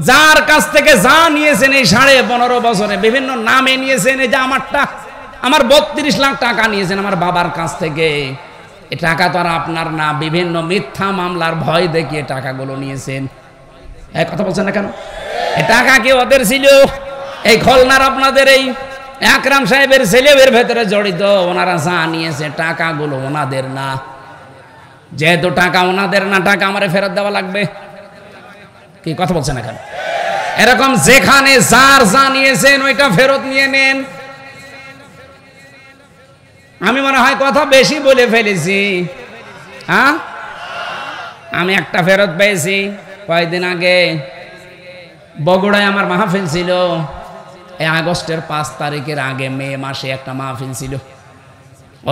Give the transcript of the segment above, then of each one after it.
যার কাছ থেকে যা নিয়েছেন এই 15.5 বছরে বিভিন্ন নামে নিয়েছেন। এই যে আমার 32 লাখ টাকা নিয়েছেন আমার বাবার কাছ থেকে। এই টাকা তো আর আপনার না, বিভিন্ন মিথ্যা মামলার ভয় দেখিয়ে টাকাগুলো নিয়েছেন। এই কথা বলছেন না কেন? এই টাকা কি ওদের ছিল? এই খুলনার আপনাদের এই আকরাম সাহেবের ছেলের ভেতরে জড়িত। ওনারা যা নিয়েছে টাকাগুলো ওনাদের না। যেহেতু টাকা ওনাদের না, টাকা আমারে ফেরত দেওয়া লাগবে। কি কথা বলছেন না কেন? এরকম যেখানে যার যা নিয়েছেন ওইটা ফেরত নিয়ে নেন। আমি মনে হয় কথা বেশি বলে ফেলেছি। হ্যাঁ, আমি একটা ফেরত পেয়েছি কয়েকদিন আগে। বগুড়ায় আমার মাহফিল ছিল। এই আগস্টের 5 তারিখের আগে মে মাসে একটা মাহফিল ছিল।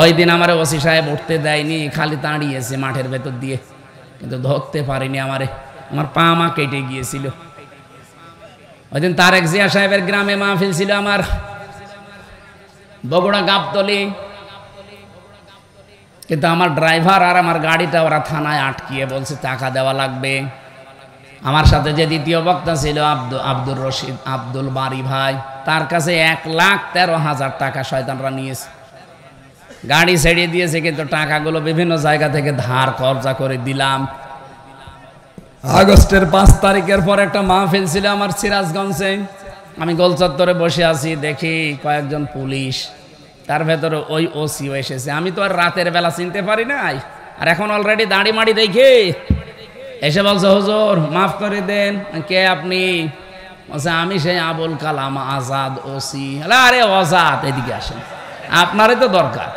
ওই দিন আমার ওসি সাহেব উঠতে দেয়নি, খালি দাঁড়িয়েছে মাঠের ভেতর দিয়ে, কিন্তু ধরতে পারিনি। আমার পা মা কেটে গিয়েছিল। ওই দিন তারেক জিয়া সাহেবের গ্রামে মাহফিল ছিল আমার, বগুড়া গাবতলী। কিন্তু আমার ড্রাইভার আর আমার গাড়িটা ওরা থানায় আটকিয়ে বলছে টাকা দেওয়া লাগবে। আমার সাথে যে দ্বিতীয় বক্তা ছিল আব্দুর রশিদ, আব্দুল বারি ভাই, তার কাছে 1,13,000 টাকা শয়তানরা নিয়েছে। গাড়ি ছেড়ে দিয়েছে, কিন্তু টাকাগুলো বিভিন্ন জায়গা থেকে ধার কর্জা করে দিলাম। আগস্টের 5 তারিখের পর একটা মাহফিল ছিল আমার সিরাজগঞ্জে। আমি গোল চত্বরে বসে আছি, দেখি কয়েকজন পুলিশ, তার ভেতরে ওই ওসিও এসেছে। আমি তো আর রাতের বেলা চিনতে পারি নাই, আর এখন অলরেডি দাড়ি মাড়ি দেখে এসে বলছে হুজুর মাফ করে দেন। কে আপনি? বলছে আমি সেই আবুল কালাম আজাদ ওসি। আরে আজাদ, এদিকে আসেন, আপনারই তো দরকার।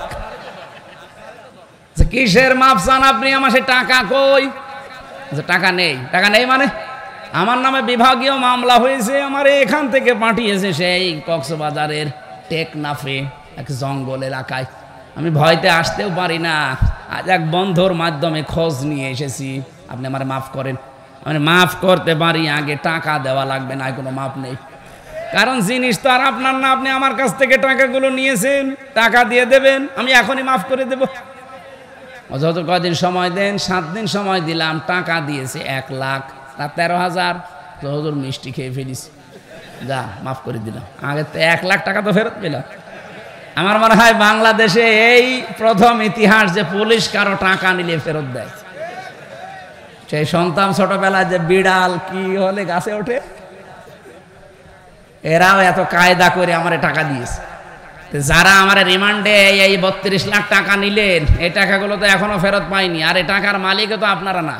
কিসের মাপ চান আপনি? আমার সে টাকা কই? টাকা নেই। টাকা নেই মানে? আমার নামে বিভাগীয় মামলা হয়েছে, আমার এখান থেকে পাঠিয়েছে সেই কক্সবাজারের টেকনাফে এক জঙ্গল এলাকায়। আমি ভয়তে আসতেও পারি না। আজ এক বন্ধুর মাধ্যমে খোঁজ নিয়ে এসেছি। আপনি আমার মাফ করেন। আমি মাফ করতে পারি, আগে টাকা দেওয়া লাগবে না, কোনো মাপ নেই। কারণ জিনিস তো আর আপনার না, আপনি আমার কাছ থেকে টাকাগুলো নিয়েছেন, টাকা দিয়ে দেবেন, আমি এখনই মাফ করে দেব। যত কদিন সময় দেন? 7 দিন সময় দিলাম। টাকা দিয়েছে 1,13,000। তো হুজুর মিষ্টি খেয়ে ফেলিস, যা মাফ করে দিলাম। আগে তো 1 লাখ টাকা তো ফেরত পেলাম। আমার মনে হয় বাংলাদেশে এই প্রথম ইতিহাস যে পুলিশ কারো টাকা নিলে ফেরত দেয়। সেই সন্তান ছোটবেলায় যে বিড়াল কি হলে গাছে ওঠে, এরাও এত কায়দা করে আমারে টাকা দিয়েছে। যারা আমার রিমান্ডে এই 32 লাখ টাকা নিলেন, এই টাকাগুলো তো এখনো ফেরত পাইনি। আর এই টাকার মালিকও তো আপনারা না।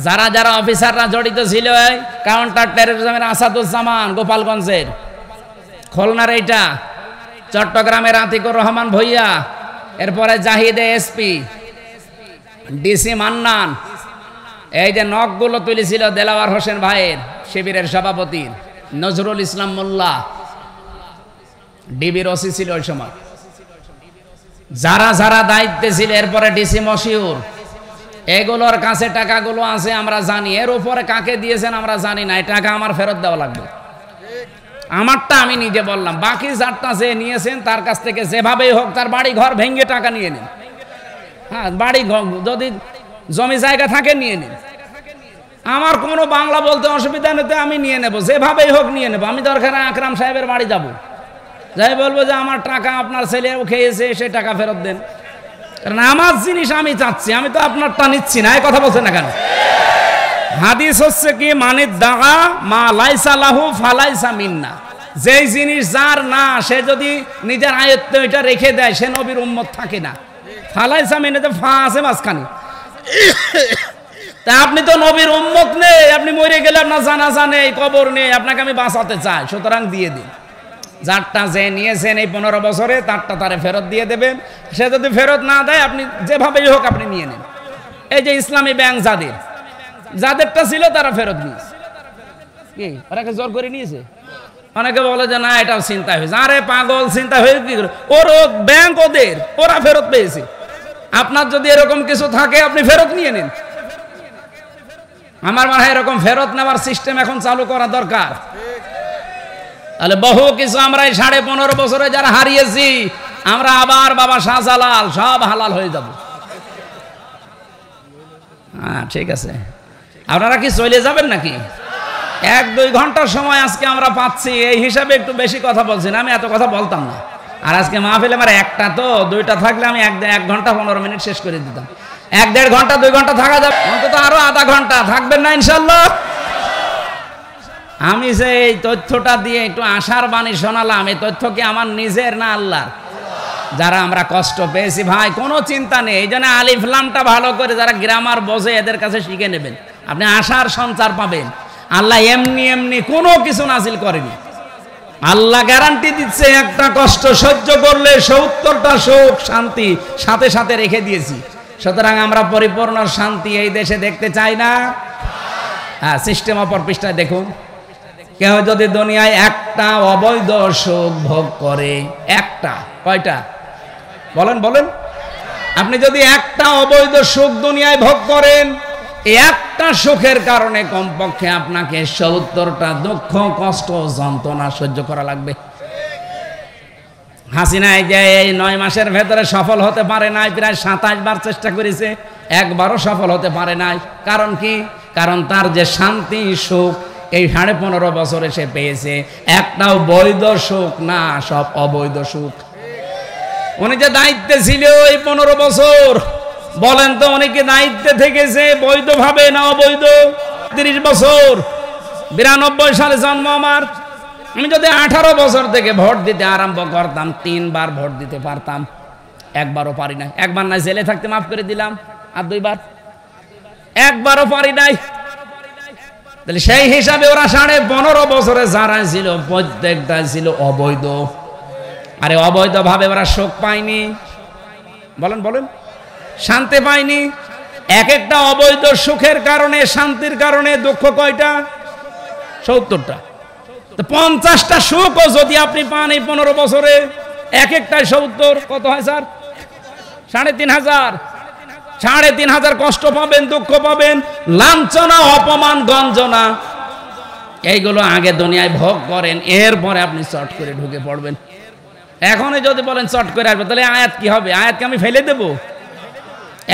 যারা যারা অফিসাররা জড়িত ছিল, কাউন্টার টেররিজমের আসাদুজ্জামান গোপালগঞ্জের, খুলনার এইটা, চট্টগ্রামের আতিকুর রহমান ভূঁইয়া, এরপরে জাহিদে এসপি, ডিসি মান্নান, এই যে নখগুলো তুলেছিল দেলাওয়ার হোসেন ভাইয়ের, শিবিরের সভাপতির নজরুল ইসলাম মোল্লা, ডিবির ওসি ছিল ওই সময়। যারা যারা দায়িত্বে ছিল, এরপরে ডিসি মশিউর, এগুলোর কাছে টাকাগুলো আছে আমরা জানি। এর উপরে কাকে দিয়েছেন আমরা জানি না। এই টাকা আমার ফেরত দেওয়া লাগবে। আমারটা আমি নিজে বললাম, বাকি যারটা যে নিয়েছেন তার কাছ থেকে যেভাবেই হোক তার বাড়ি ঘর ভেঙে টাকা নিয়ে নিন। হ্যাঁ, বাড়ি যদি জমি জায়গা থাকে নিয়ে নিন। আমার কোনো বাংলা বলতে অসুবিধা নেই, আমি নিয়ে নেব, যেভাবেই হোক নিয়ে নেব। আমি দরকার আকরাম সাহেবের বাড়ি যাব, যাই বলবো যে আমার টাকা আপনার ছেলেও খেয়েছে, সে টাকা ফেরত দেন। কারণ আমার জিনিস আমি চাচ্ছি, আমি তো আপনারটা নিচ্ছি না। এই কথা বলছেন না কেন? হাদিস হচ্ছে কি, মানে দাগা মা লাইসা লাহু ফালাইসা মিন্না। যেই জিনিস যার না, সে যদি নিজের আয়ত্তে এটা রেখে দেয়, সে নবীর উম্মত থাকে না। ফালাইসা মিন্না, তো ফা আছে মাঝখানে। তা আপনি তো নবীর উম্মত নেই, আপনি মরে গেলে আপনার জানাজা নেই, কবর নেই, আপনাকে আমি বাঁচাতে চাই, সুতরাং দিয়ে দিন। যারটা যে নিয়েছেন এই 15 বছরে, তারটা তারে ফেরত দিয়ে দেবেন। সে যদি ফেরত না দেয়, আপনি যেভাবেই হোক আপনি নিয়ে নেন। এই যে ইসলামী ব্যাংক যাদেরটা ছিল তারা ফেরত নিয়েছে। কি ওরাকে জোর করে নিয়েছে? অনেকে বলে যে না, এটাও চিন্তা হয়েছে। আরে পাগল, চিন্তা হয়ে কি করে? ওর ব্যাংক ওদের, ওরা ফেরত পেয়েছে। আপনার যদি এরকম কিছু থাকে, আপনি ফেরত নিয়ে নিন। আমার মনে হয় এরকম ফেরত নেওয়ার সিস্টেম এখন চালু করা দরকার। তাহলে বহু কিছু আমরা এই 15.5 বছরে যারা হারিয়েছি, আমরা আবার বাবা শাহজালাল সব হালাল হয়ে যাব। হ্যাঁ, ঠিক আছে। আপনারা কি চলে যাবেন নাকি? 1-2 ঘন্টার সময় আজকে আমরা পাচ্ছি, এই হিসাবে একটু বেশি কথা বলছি না, আমি এত কথা বলতাম না। আর আজকে মাহফিল আমার একটা, তো 2টা থাকলে আমি 1 ঘন্টা 15 মিনিট শেষ করে দিতাম। 1-1.5 ঘন্টা 2 ঘন্টা থাকা যাবে, অন্তত আরো আধা ঘন্টা থাকবেন না ইনশাল্লাহ? আমি যে এই তথ্যটা দিয়ে একটু আশার বাণী শোনালাম, এই তথ্য কি আমার নিজের না আল্লাহর? যারা আমরা কষ্ট পেয়েছি ভাই, কোনো চিন্তা নেই, এই জন্য আলিফ লামটা ভালো করে যারা গ্রামার বোঝে এদের কাছে শিখে নেবেন, আপনি আশার সঞ্চার পাবেন। আল্লাহ এমনি এমনি কোনো কিছু নাজিল করেনি। আল্লাহ গ্যারান্টি দিচ্ছে, একটা কষ্ট সহ্য করলে 70টা সুখ শান্তি সাথে সাথে রেখে দিয়েছি। সুতরাং আমরা পরিপূর্ণ শান্তি এই দেশে দেখতে চাই না? হ্যাঁ, সিস্টেম অপর পৃষ্ঠায় দেখুন। কেউ যদি দুনিয়ায় একটা অবৈধ সুখ ভোগ করে, একটা, কয়টা বলেন বলেন, আপনি যদি একটা অবৈধ সুখ দুনিয়ায় ভোগ করেন, এই একটা সুখের কারণে কমপক্ষে আপনাকে 70টা দুঃখ কষ্ট যন্ত্রণা সহ্য করা লাগবে। হাসিনা যে এই 9 মাসের ভেতরে সফল হতে পারে নাই, প্রায় 27 বার চেষ্টা করেছে, একবারও সফল হতে পারে নাই। কারণ কি? কারণ তার যে শান্তি সুখ এই 15.5 বছরে সে পেয়েছে, একটাও বৈধ সুখ না, সব অবৈধ সুখ। উনি যে দায়িত্বে ছিল এই 15 বছর, বলেন তো উনি কি দায়িত্বে থেকেছে বৈধভাবে না অবৈধ? 30 বছর, 92 সালে জন্ম আমার। আমি যদি 18 বছর থেকে ভোট দিতে আরম্ভ করতাম, 3 বার ভোট দিতে পারতাম, একবারও পারি না। একবার না জেলে থাকতে মাফ করে দিলাম, আর 2 বার, একবারও পারি নাই। তাহলে সেই হিসাবে ওরা 15.5 বছরে যারা ছিল প্রত্যেকটা ছিল অবৈধ। আরে অবৈধ ভাবে ওরা সুখ পায়নি, বলেন বলেন, শান্তি পায়নি। এক একটা অবৈধ সুখের কারণে, শান্তির কারণে দুঃখ কয়টা? 70টা। তো 50টা সুখও যদি আপনি পান এই 15 বছরে, এক একটাই 70, কত হয় স্যার? 3,500। 3,500 কষ্ট পাবেন, দুঃখ পাবেন, লাঞ্ছনা, অপমান, গঞ্জনা, এইগুলো আগে দুনিয়ায় ভোগ করেন, এরপরে আপনি চট করে ঢুকে পড়বেন। এখনই যদি বলেন চট করে আসবে, তাহলে আয়াত কি হবে? আয়াতকে আমি ফেলে দেব?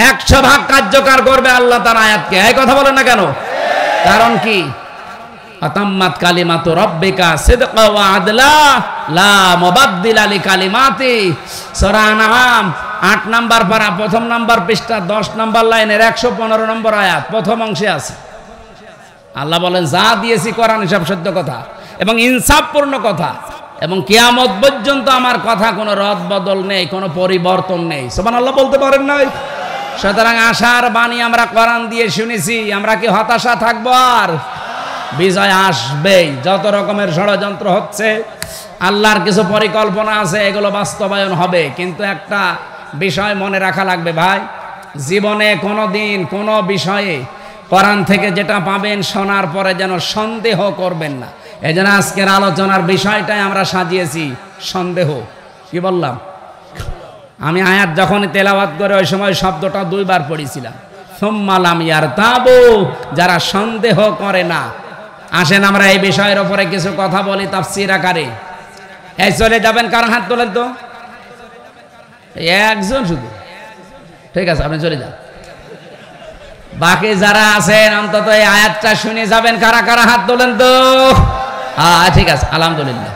100 ভাগ কার্যকর করবে আল্লাহ তার আয়াতকে। এই কথা বলেন না কেন? কারণ কি? আতাম্মাত কালিমাতু রাব্বিকা সিদকা ওয়া আদলা লা মুবাদদিলা লিকালিমাতি। সূরা আনআম 8 নাম্বার পারা, 1ম নাম্বার পৃষ্ঠা, 10 নাম্বার লাইনের 115 নম্বর আয়াত, প্রথম অংশে আছে। আল্লাহ বলেন, যা দিয়েছি কোরআন সব সত্য কথা এবং ইনসাফপূর্ণ কথা, এবং কিয়ামত পর্যন্ত আমার কথা কোনো রদ বদল নেই, কোনো পরিবর্তন নেই। সুবহানাল্লাহ বলতে পারেন নাই? সুতরাং আশার বাণী আমরা কোরআন দিয়ে শুনেছি, আমরা কি হতাশা থাকবো? আর বিজয় আসবেই। যত রকমের ষড়যন্ত্র হচ্ছে, আল্লাহর কিছু পরিকল্পনা আছে, এগুলো বাস্তবায়ন হবে। কিন্তু একটা বিষয় মনে রাখা লাগবে ভাই, জীবনে কোনো দিন কোনো বিষয়ে কোরআন থেকে যেটা পাবেন শোনার পরে যেন সন্দেহ করবেন না। এই জন্য আজকের আলোচনার বিষয়টাই আমরা সাজিয়েছি সন্দেহ। কি বললাম? আমি আয়াত যখন তেলাওয়াত করে ওই সময় শব্দটা 2 বার পড়েছিলাম, সুম্মা লাম ইয়ারতাবু, যারা সন্দেহ করে না। আসেন আমরা এই বিষয়ের উপরে কিছু কথা বলি তাফসীর আকারে। এই চলে যাবেন, কার হাত তোলেন তো? একজন শুধু, ঠিক আছে, আপনি চলে যান। বাকি যারা আছেন অন্তত এই আয়াতটা শুনে যাবেন। কারা কারা হাত তোলেন তো? ঠিক আছে, আলহামদুলিল্লাহ।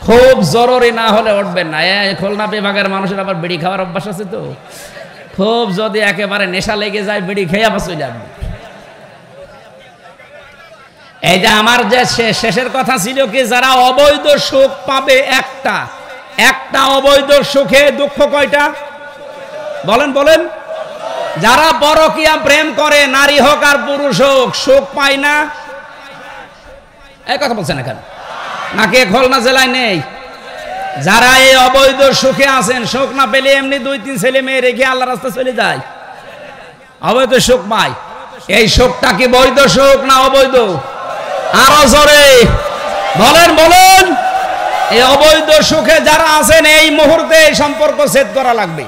খুব জরুরি না হলে উঠবেন না। খুলনা বিভাগের মানুষের আবার বিড়ি খাওয়ার অভ্যাস আছে, তো খুব যদি একেবারে নেশা লেগে যায় বিড়ি খেয়ে আবার চলে যাবে। এই যে আমার যে শেষের কথা ছিল কি, যারা অবৈধ সুখ পাবে, একটা অবৈধ সুখে দুঃখ কয়টা? বলেন বলেন। যারা পরকীয়া প্রেম করে, নারী হোক আর পুরুষ হোক, সুখ পায় না। এই কথা বলছেন এখন নাকি খুলনা জেলায় নেই? যারা এই অবৈধ সুখে আছেন, সুখ না পেলে এমনি 2-3 ছেলে মেয়ে রেখে আল্লাহর রাস্তায় চলে যায়, অবৈধ সুখ পায়। এই সুখটা কি বৈধ সুখ না অবৈধ? আরো জোরে বলেন বলেন। এই অবৈধ সুখে যারা আছেন, এই মুহূর্তে এই সম্পর্ক ছেদ করা লাগবে।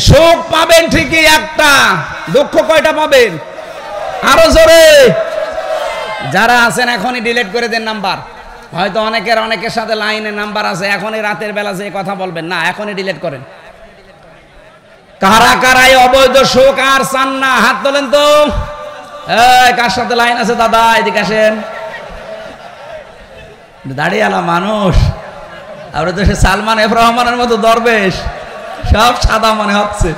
সুখ পাবেন ঠিকই একটা, দুঃখ কয়টা পাবেন? আরো জোরে। যারা আছেন এখনই ডিলিট করে দেন নাম্বার। হয়তো অনেকের সাথে লাইনে নাম্বার আছে, এখনই রাতের বেলা যে কথা বলবেন না, এখনই ডিলিট করেন। কারা কারা এই অবৈধ সুখ আর চান না? হাত তোলেন তো। কার সাথে লাইন আছে দাদা, এদিকে আসেন। দাঁড়িয়ে আলা মানুষ, আমরা তো সে সালমান এফ রহমানের মতো দরবেশ, সব সাদা মনে হচ্ছে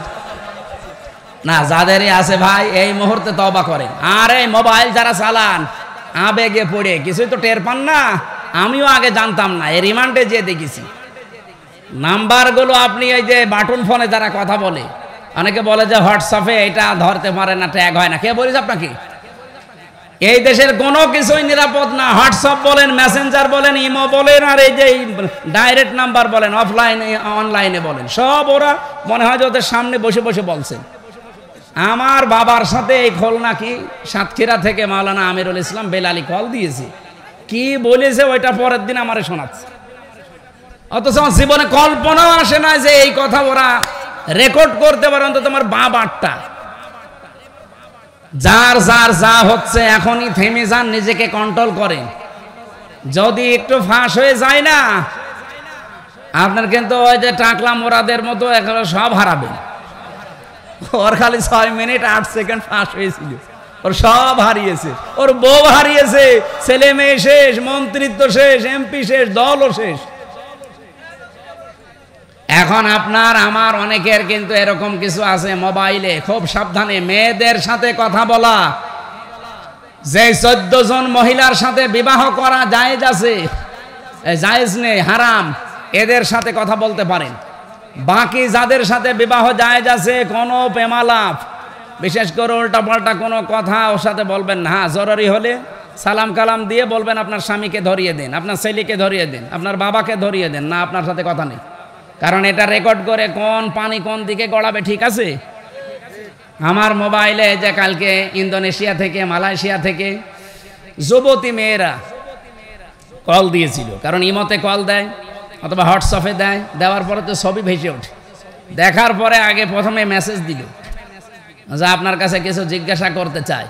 না। যাদেরই আছে ভাই এই মুহূর্তে তওবা করেন। আর এই মোবাইল যারা চালান আবেগে পড়ে কিছুই তো টের পান না। আমিও আগে জানতাম না, এই রিমান্ডে যেয়ে দেখেছি নাম্বারগুলো। আপনি এই যে বাটন ফোনে যারা কথা বলে, অনেকে বলে যে হোয়াটসঅ্যাপে এটা ধরতে পারে না, ট্যাগ হয় না। কে বলিস আপনাকে? এই দেশের কোনো কিছুই নিরাপদ না। হোয়াটসঅ্যাপ বলেন, মেসেঞ্জার বলেন, ইমো বলেন, আর এই যে ডাইরেক্ট নাম্বার বলেন, অফলাইনে অনলাইনে বলেন, সব ওরা মনে হয় যে ওদের সামনে বসে বসে বলছেন। আমার বাবার সাথে এই খুলনা কি সাতক্ষীরা থেকে মাওলানা আমিরুল ইসলাম বেলালি কল দিয়েছে, কি বলেছে ওইটা পরের দিন আমারে শোনাচ্ছে। অথচ আমার জীবনে কল্পনাও আসে না যে এই কথা ওরা রেকর্ড করতে পারে। অন্তত আমার বাবারটা। যার যার যা হচ্ছে এখনই থেমে যান, নিজেকে কন্ট্রোল করেন। যদি একটু ফাঁস হয়ে যায় না, আপনার কিন্তু ওই যে টাকলা মোরাদের মতো এখন সব হারাবেন। ওর খালি 6 মিনিট 8 সেকেন্ড ফাঁস হয়েছিল, ওর সব হারিয়েছে। ওর বউ হারিয়েছে, ছেলে মেয়ে শেষ, মন্ত্রিত্ব শেষ, এমপি শেষ, দলও শেষ। এখন আপনার আমার অনেকের কিন্তু এরকম কিছু আছে মোবাইলে। খুব সাবধানে মেয়েদের সাথে কথা বলা। যে 14 জন মহিলার সাথে বিবাহ করা জায়েজ আছে, জায়েজ নেই, হারাম, এদের সাথে কথা বলতে পারেন। বাকি যাদের সাথে বিবাহ জায়েজ আছে, কোনো প্রেমালাপ, বিশেষ করে উল্টা পাল্টা কোনো কথা ওর সাথে বলবেন না। হ্যাঁ, জরুরি হলে সালাম কালাম দিয়ে বলবেন আপনার স্বামীকে ধরিয়ে দেন, আপনার ছেলেকে ধরিয়ে দেন, আপনার বাবাকে ধরিয়ে দেন, না আপনার সাথে কথা নেই। কারণ এটা রেকর্ড করে কোন পানি কোন দিকে গড়াবে, ঠিক আছে? আমার মোবাইলে যে কালকে ইন্দোনেশিয়া থেকে, মালয়েশিয়া থেকে যুবতী মেয়েরা কল দিয়েছিল। কারণ ইমোতে কল দেয় অথবা হোয়াটসঅ্যাপে দেয়, দেওয়ার পরে তো ছবি ভেসে ওঠে। দেখার পরে আগে প্রথমে মেসেজ দিল যে আপনার কাছে কিছু জিজ্ঞাসা করতে চায়,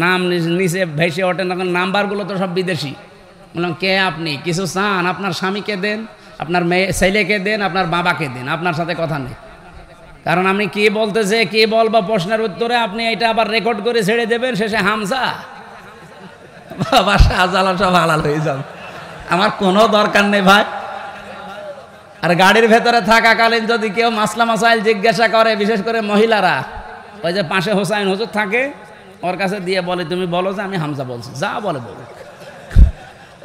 নাম নিচে ভেসে ওঠে। তখন নাম্বারগুলো তো সব বিদেশি। বললাম কে আপনি? কিছু চান? আপনার স্বামীকে দেন, আপনার মেয়ে ছেলেকে দেন, আপনার বাবাকে দেন, আপনার সাথে কথা নেই। কারণ আমি কি বলতেছে, কি বলবো প্রশ্নের উত্তরে আপনি এটা আবার রেকর্ড করে ছেড়ে দেবেন, শেষে হামসা বাবা শাহজালাল সব হালাল হয়ে যাবে। আমার কোনো দরকার নেই ভাই। আর গাড়ির ভেতরে থাকাকালীন যদি কেউ মাসলা মাসাইল জিজ্ঞাসা করে, বিশেষ করে মহিলারা, ওই যে পাশে হোসাইন হুজুর থাকে, ওর কাছে দিয়ে বলে তুমি বলো যে আমি হামজা বলছি, যা বলে বলো।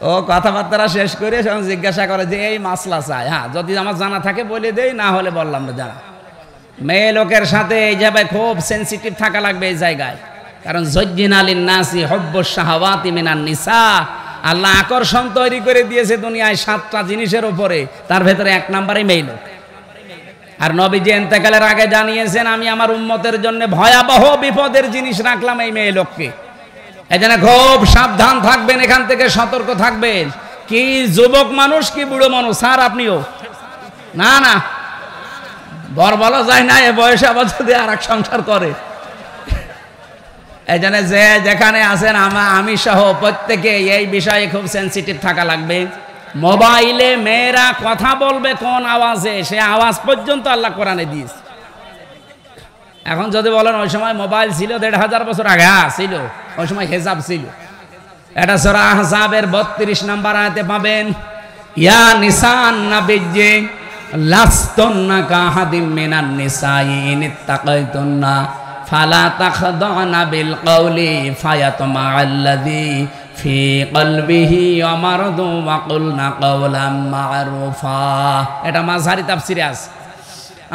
ও কথাবার্তা শেষ করে সব জিজ্ঞাসা করে যে এই মাসলা চাই। হ্যাঁ, যদি আমার জানা থাকে বলে দেই, না হলে বললাম না জানা। মেয়ে লোকের সাথে এই জায়গায় খুব সেন্সিটিভ থাকা লাগবে এই জায়গায়। কারণ যজ্জিনা লিন-নাসি হুব্বুশ শাহাওয়াতি মিনান নিসা, আল্লাহ আকর্ষণ তৈরি করে দিয়েছে দুনিয়ায় 7টা জিনিসের উপরে, তার ভেতরে 1 নম্বরে মেয়ে লোক। আর নবীজি ইন্তেকালের আগে জানিয়েছেন আমি আমার উম্মতের জন্য ভয়াবহ বিপদের জিনিস রাখলাম এই মেয়ে লোককে। এজন্য খুব সাবধান থাকবেন, এখান থেকে সতর্ক থাকবেন। কি যুবক মানুষ কি বুড়ো মানুষ, স্যার আপনিও না না বর বলা যায় না, এ বয়সে আবার যদি আর এক সংসার করে। এই জন্য যে যেখানে আছেন আমি সহ প্রত্যেকে এই বিষয়ে খুব সেন্সিটিভ থাকা লাগবে। মোবাইলে মেয়েরা কথা বলবে কোন আওয়াজে, সে আওয়াজ পর্যন্ত আল্লাহ কোরআনে দিয়েছে। এখন যদি বলেন ওই সময় মোবাইল ছিল 1500 বছর আগে, ছিল, ওই সময় হেজাব ছিল। এটা সূরা আহজাবের 32 নম্বর আয়াতে পাবেন, ইয়া নিসান নাবিয়্যি লাস্তুন্না কাহাদিম মিনান নিসাই ইনিত্তাকাইতুন্না ফালা তাখদানা বিল কওলি ফায়াতমাআল্লাযী ফি কলবিহি মারাদু ওয়া কুলনা কাওলাম মা'রুফা। এটা মাযহারি তাফসীরে আছে।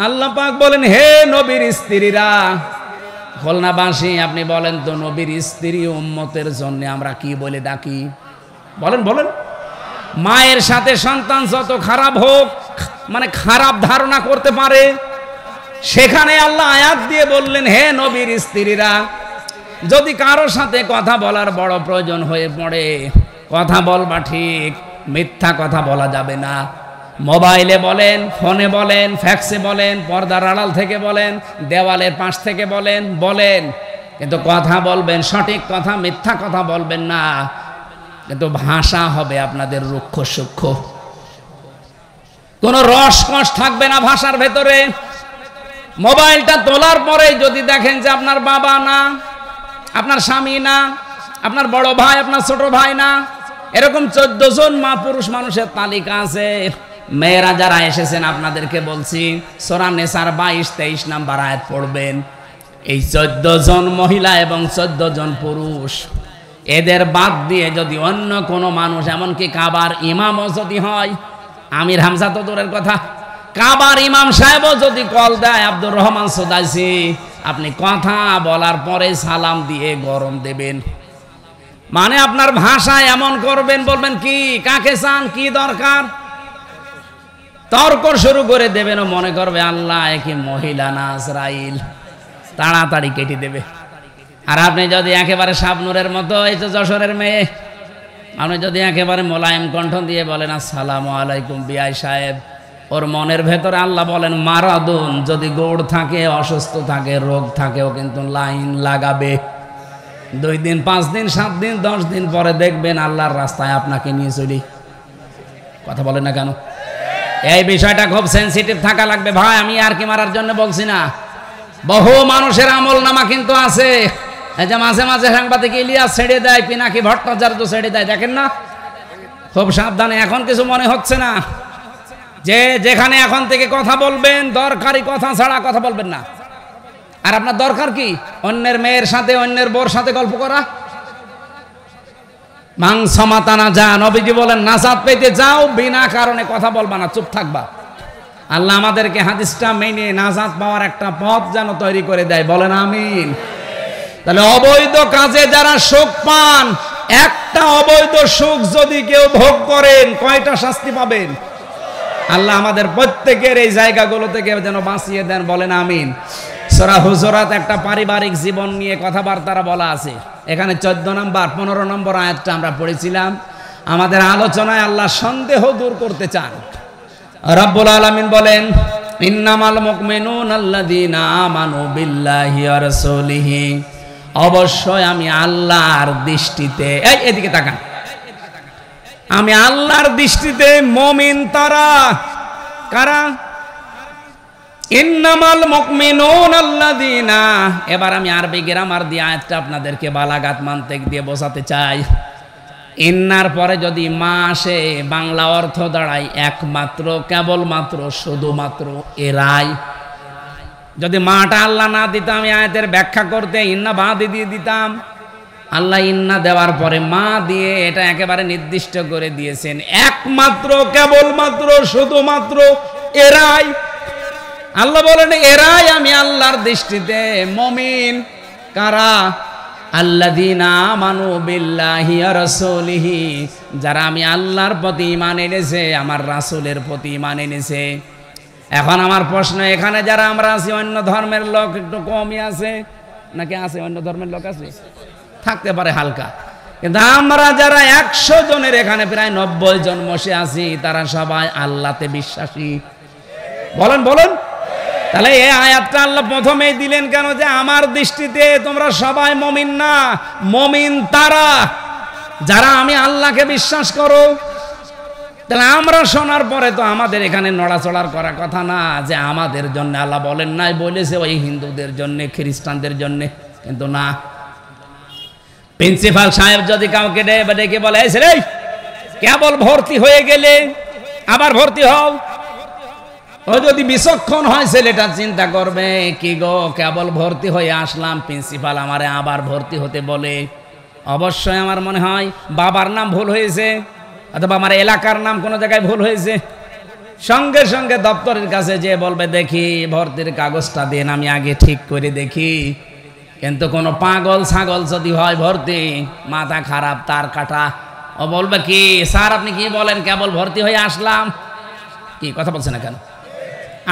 আল্লাহ পাক বলেন, হে নবীর স্ত্রীরা, খুলনাবাসী আপনি বলেন তো নবীর স্ত্রী উম্মতের জন্য আমরা কি বলে ডাকি? বলেন বলেন। মায়ের সাথে সন্তান যত খারাপ হোক, মানে খারাপ ধারণা করতে পারে, সেখানে আল্লাহ আয়াত দিয়ে বললেন, হে নবীর স্ত্রীরা, যদি কারোর সাথে কথা বলার বড় প্রয়োজন হয়ে পড়ে, কথা বলবা ঠিক, মিথ্যা কথা বলা যাবে না। মোবাইলে বলেন, ফোনে বলেন, ফ্যাক্সে বলেন, পর্দার আড়াল থেকে বলেন, দেওয়ালের পাশ থেকে বলেন, কিন্তু কথা বলবেন সঠিক কথা, মিথ্যা কথা বলবেন না। কিন্তু ভাষা হবে আপনাদের রুক্ষ সূক্ষ্ম, কোনো রসকস থাকবে না ভাষার ভেতরে। মোবাইলটা তোলার পরে যদি দেখেন যে আপনার বাবা না, আপনার স্বামী না, আপনার বড় ভাই, আপনার ছোট ভাই না, এরকম 14 জন মা পুরুষ মানুষের তালিকা আছে। মেয়েরা যারা এসেছেন আপনাদেরকে বলছি, সূরা নিসার 22-23 নাম্বার আয়াত পড়বেন। এই 14 জন মহিলা এবং 14 জন পুরুষ, এদের বাদ দিয়ে যদি অন্য কোনো মানুষ, এমনকি কাবার ইমামও যদি হয়, আমির হামজা তো দূরের কথা, কাবার ইমাম সাহেবও যদি কল দেয়, আব্দুর রহমান সুদাইসি, আপনি কথা বলার পরে সালাম দিয়ে গরম দেবেন। মানে আপনার ভাষায় এমন করবেন, বলবেন কি, কাকে চান, কি দরকার, তর্ক শুরু করে দেবেন। ও মনে করবে আল্লাহ কি মহিলা না ইসরাইল, তাড়াতাড়ি কেটে দেবে। আর আপনি যদি একেবারে শাবনুরের মতো, এই তো যশোরের মেয়ে, আপনি যদি একেবারে মোলায়েম কণ্ঠ দিয়ে বলেন আসসালামু আলাইকুম বিআই সাহেব, ওর মনের ভেতরে আল্লাহ বলেন মারাদুন, যদি গোড় থাকে, অসুস্থ থাকে, রোগ থাকে, ও কিন্তু লাইন লাগাবে। 2 দিন, 5 দিন, 7 দিন, 10 দিন পরে দেখবেন আল্লাহর রাস্তায় আপনাকে নিয়ে চলি। কথা বলেন না কেন? এই বিষয়টা খুব সেন্সিটিভ থাকা লাগবে ভাই। আমি আর কি মারার জন্য বলছি না, বহু মানুষের আমল নামা কিন্তু আছে। এই যে মাঝে মাঝে সাংবাদিক ইলিয়াস ছেড়ে দেয়, পিনাকি ভট্টাচার্য ছেড়ে দেয়, দেখেন না? খুব সাবধানে। এখন কিছু মনে হচ্ছে না যে যেখানে এখন থেকে কথা বলবেন, দরকারি কথা ছাড়া কথা বলবেন না। আর আপনার দরকার কি? অন্যের মেয়ের সাথে, অন্যের বোর সাথে গল্প করা? মাংস মাতানা যা, নবীজি বলেন নাজাত পেতে যাও, বিনা কারণে কথা বলবা না, চুপ থাকবা। আল্লাহ আমাদেরকে হাদিসটা মেনে নাজাত পাওয়ার একটা পথ যেন তৈরি করে দেয়, বলেন আমিন। তাহলে অবৈধ কাজে যারা সুখ পান, একটা অবৈধ সুখ যদি কেউ ভোগ করেন, কয়টা শাস্তি পাবেন? আল্লাহ আমাদের প্রত্যেকের এই জায়গাগুলো থেকে যেন বাঁচিয়ে দেন, বলেন আমিন। সূরা হুজুরাত একটা পারিবারিক জীবন নিয়ে কথাবার্তা বলা আছে। এখানে 14 নম্বর 15 নম্বর আয়াতটা আমরা পড়েছিলাম। আমাদের আলোচনায় আল্লাহ সন্দেহ দূর করতে চান। রব্বুল আলামিন বলেন ইন্নামাল মুমিনুনা আল্লাযীনা আমানু বিল্লাহি ওয়া রাসূলিহি, অবশ্যই আমি আল্লাহর দৃষ্টিতে, এই এদিকে তাকান, আমি আল্লাহর দৃষ্টিতে মুমিন তারা কারা? ইন্নামাল মুমিনুনা আল্লাযীনা, এবার আমি আরবি গ্রামার দিয়ে আয়াতটা আপনাদেরকে বালাগাত মানতিক দিয়ে বোঝাতে চাই। ইন্নার পরে যদি মা আসে, বাংলা অর্থ দাঁড়ায় একমাত্র, কেবলমাত্র, শুধুমাত্র, এরাই। যদি মাটা আল্লাহ না দিতাম, আমি আয়াতের ব্যাখ্যা করতে ইন্না বাদে দিয়ে দিতাম। আল্লাহ ইন্না দেওয়ার পরে মা দিয়ে এটা একেবারে নির্দিষ্ট করে দিয়েছেন, একমাত্র, কেবলমাত্র, শুধুমাত্র, এরাই। আল্লাহ বলেন এরাই আমি আল্লাহর দৃষ্টিতে মুমিন। কারা? আল্লাযীনা আমানু বিল্লাহি ওয়া রাসূলিহি, যারা আমি আল্লাহর প্রতি ঈমান এনেছে, আমার রাসূলের প্রতি ঈমান এনেছে। এখন আমার প্রশ্ন, এখানে যারা আমরা আছি, অন্য ধর্মের লোক একটু কমই আছে নাকি আছে? অন্য ধর্মের লোক আছে, থাকতে পারে হালকা, কিন্তু আমরা যারা 100 জনের এখানে প্রায় 90 জন বসে আছি, তারা সবাই আল্লাহতে বিশ্বাসী। বলেন বলেন। তাহলে এই আয়াতটা আল্লাহ প্রথমেই দিলেন কেন? যে আমার দৃষ্টিতে তোমরা সবাই মুমিন না, মুমিন তারা যারা আমি আল্লাহকে বিশ্বাস করো। তাহলে আমরা শোনার পরে তো আমাদের এখানে নড়াচড়ার করার কথা না, যে আমাদের জন্য আল্লাহ বলেন নাই, বলেছে ওই হিন্দুদের জন্য, খ্রিস্টানদের জন্য, কিন্তু না। প্রিন্সিপাল সাহেব যদি কাউকে ডেকে বলে এই কেবল ভর্তি হয়ে গেলে আবার ভর্তি হও, ও যদি বিচক্ষণ হয় ছেলেটা চিন্তা করবে, কি গো কেবল ভর্তি হয়ে আসলাম, প্রিন্সিপাল আমারে আবার ভর্তি হতে বলে, অবশ্যই আমার মনে হয় বাবার নাম ভুল হয়েছে, অথবা আমার এলাকার নাম কোনো জায়গায় ভুল হয়েছে। সঙ্গে সঙ্গে দপ্তরের কাছে যে বলবে দেখি ভর্তির কাগজটা দেন, আমি আগে ঠিক করে দেখি। কিন্তু কোনো পাগল ছাগল যদি হয় ভর্তি, মাথা খারাপ, তার কাটা, ও বলবে কি স্যার আপনি কি বলেন, কেবল ভর্তি হয়ে আসলাম। কি কথা বলছে না কেন?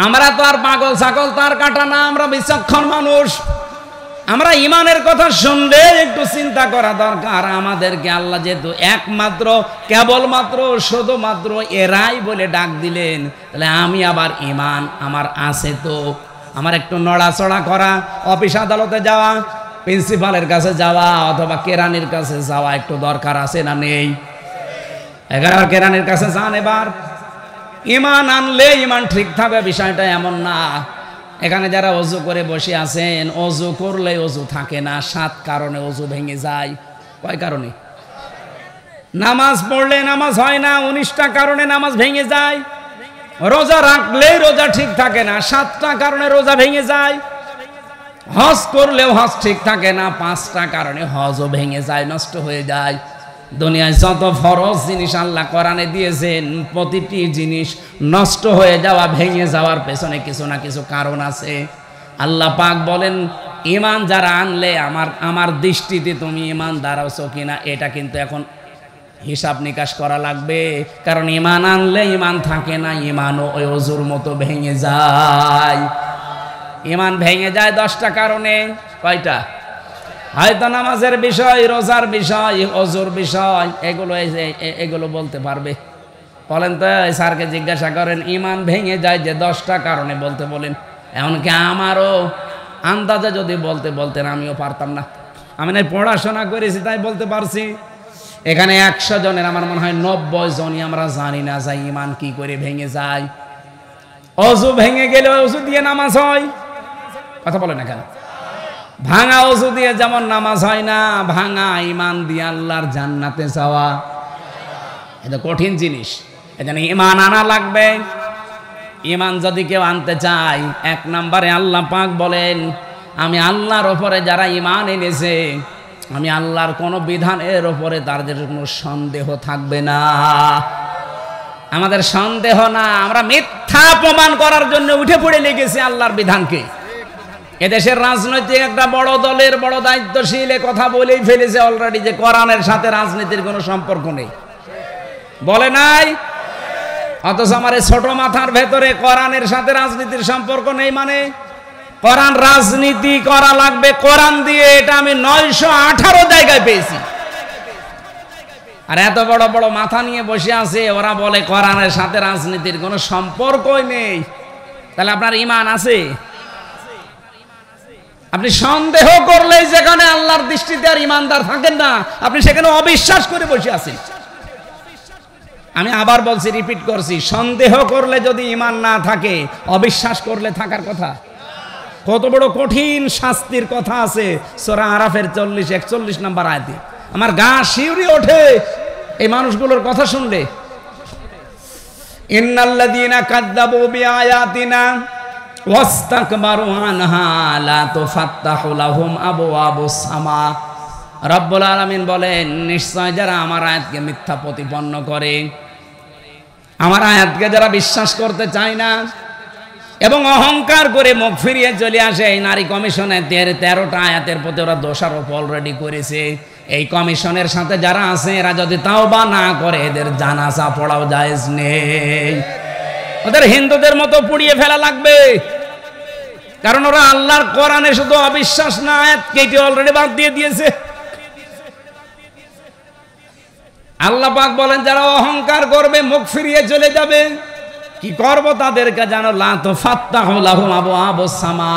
আমরা তো আর পাগল ছাগল তার কাটা না, আমরা বিচক্ষণ মানুষ। আমরা ইমানের কথা শুনলে একটু চিন্তা করা দরকার। আমাদেরকে আল্লাহ যেহেতু একমাত্র, কেবলমাত্র, শুধুমাত্র এরাই বলে ডাক দিলেন, তাহলে আমি আবার ইমান আমার আছে, তো আমার একটু নড়াচড়া করা, অফিস আদালতে যাওয়া, প্রিন্সিপালের কাছে যাওয়া, অথবা কেরানির কাছে যাওয়া একটু দরকার আছে না নেই? এবার কেরানির কাছে যান। এবার ইমান আনলে ইমান ঠিক থাকবে বিষয়টা এমন না। এখানে যারা ওযু করে বসে আছেন, ওযু করলে ওযু থাকে না, 7 কারণে ওযু ভেঙে যায়। কয় কারণে? নামাজ পড়লে নামাজ হয় না, 19টা কারণে নামাজ ভেঙে যায়। রোজা রাখলে রোজা ঠিক থাকে না, 7টা কারণে রোজা ভেঙে যায়। হজ করলেও হজ ঠিক থাকে না, 5টা কারণে হজও ভেঙে যায়, নষ্ট হয়ে যায়। দুনিয়ায় যত ফরজ জিনিস আল্লাহ কোরআনে দিয়েছেন, প্রতিটি জিনিস নষ্ট হয়ে যাওয়া, ভেঙে যাওয়ার পেছনে কিছু না কিছু কারণ আছে। আল্লাহ পাক বলেন, ঈমান যারা আনলে আমার দৃষ্টিতে তুমি ঈমানদার আছো কিনা, এটা কিন্তু এখন হিসাব নিকাশ করা লাগবে। কারণ ঈমান আনলে ঈমান থাকে না, ঈমানও ওই ওযুর মতো ভেঙে যায়। ঈমান ভেঙে যায় 10টা কারণে। কয়টা? হয়তো নামাজের বিষয়, রোজার বিষয়, ওযুর বিষয়, এগুলো বলতে পারবে। বলেন তো, স্যারকে জিজ্ঞাসা করেন ঈমান ভেঙে যায় যে 10টা কারণে বলতে বলেন। এমনকি আমারও আন্দাজে যদি বলতেন আমিও পারতাম না। আমি না পড়াশোনা করেছি তাই বলতে পারছি। এখানে 100 জনের আমার মনে হয় 90 জনই আমরা জানি না যে ঈমান কি করে ভেঙে যায়। ওযু ভেঙে গেলে ওযু দিয়ে নামাজ হয়। কথা বলে না কেন? ভাঙা ওযু দিয়ে যেমন নামাজ হয় না, ভাঙা ঈমান দিয়ে আল্লাহর জান্নাতে যাওয়া এটা কঠিন জিনিস। এজন্য ঈমান আনা লাগবে। ঈমান যদি কেউ আনতে চায়, 1 নম্বরে আল্লাহ পাক বলেন, আমি আল্লাহর ওপরে যারা ঈমান এনেছে, আমি আল্লাহর কোন বিধানের ওপরে তাদের কোনো সন্দেহ থাকবে না। আমাদের সন্দেহ না, আমরা মিথ্যা প্রমাণ করার জন্য উঠে পড়ে লেগেছি আল্লাহর বিধানকে। এদেশের রাজনৈতিক একটা বড় দলের বড় দায়িত্বশীল কথা বলেই ফেলেছে অলরেডি যে কোরআনের সাথে রাজনীতির কোনো সম্পর্ক নেই। বলে নাই? অথচ আমার এই ছোট মাথার ভেতরে কোরআনের সাথে রাজনীতির সম্পর্ক নেই। মানে কোরআন রাজনীতি করা লাগবে কোরআন দিয়ে, এটা আমি 918 জায়গায় পেয়েছি। আর এত বড় বড় মাথা নিয়ে বসে আছে, ওরা বলে কোরআনের সাথে রাজনীতির কোনো সম্পর্কই নেই। তাহলে আপনার ঈমান আছে? আপনি সন্দেহ করলেই যেখানে আল্লাহর দৃষ্টিতে আর ঈমানদার থাকেন না, আপনি সেখানে অবিশ্বাস করে বসে আছেন। আমি আবার বলছি, রিপিট করছি, সন্দেহ করলে যদি ঈমান না থাকে, অবিশ্বাস করলে থাকার কথা। কত বড় কঠিন শাস্তির কথা আছে সূরা আরাফের 40-41 নম্বর আয়াতে। আমার গা শিউরে ওঠে এই মানুষগুলোর কথা শুনলে। ইন্নাল্লাযীনা কাযযাবু বিআয়াতিনা ওয়াস্তাকবারু আনহা লা তুফাত্তাহু লাহুম আবওয়াবুস সামা। রব্বুল আলামিন বলেন, নিশ্চয় যারা আমার আয়াতকে মিথ্যা প্রতিপন্ন করে, আমার আয়াতকে যারা বিশ্বাস করতে চায় না এবং অহংকার করে মুখ ফিরিয়ে চলে আসে, এই নারী কমিশনের 13টা আয়াতের প্রতি ওরা দোষারোপ অলরেডি করেছে। এই কমিশনের সাথে যারা আছে, এরা যদি তাওবা না করে, এদের জানাজা পড়াও জায়েজ নেই। ওদের হিন্দুদের মতো পুড়িয়ে ফেলা লাগবে। কারণ ওরা আল্লাহর কোরআনে শুধু অবিশ্বাস না, আয়াত কেটে অলরেডি বাদ দিয়ে দিয়েছে। আল্লাহ পাক বলেন, যারা অহংকার করবে, মুখ ফিরিয়ে চলে যাবে, কি করব তাদেরকে জানো? লা তুফাত্তাহু লাহুম আবওয়াবুস সামা।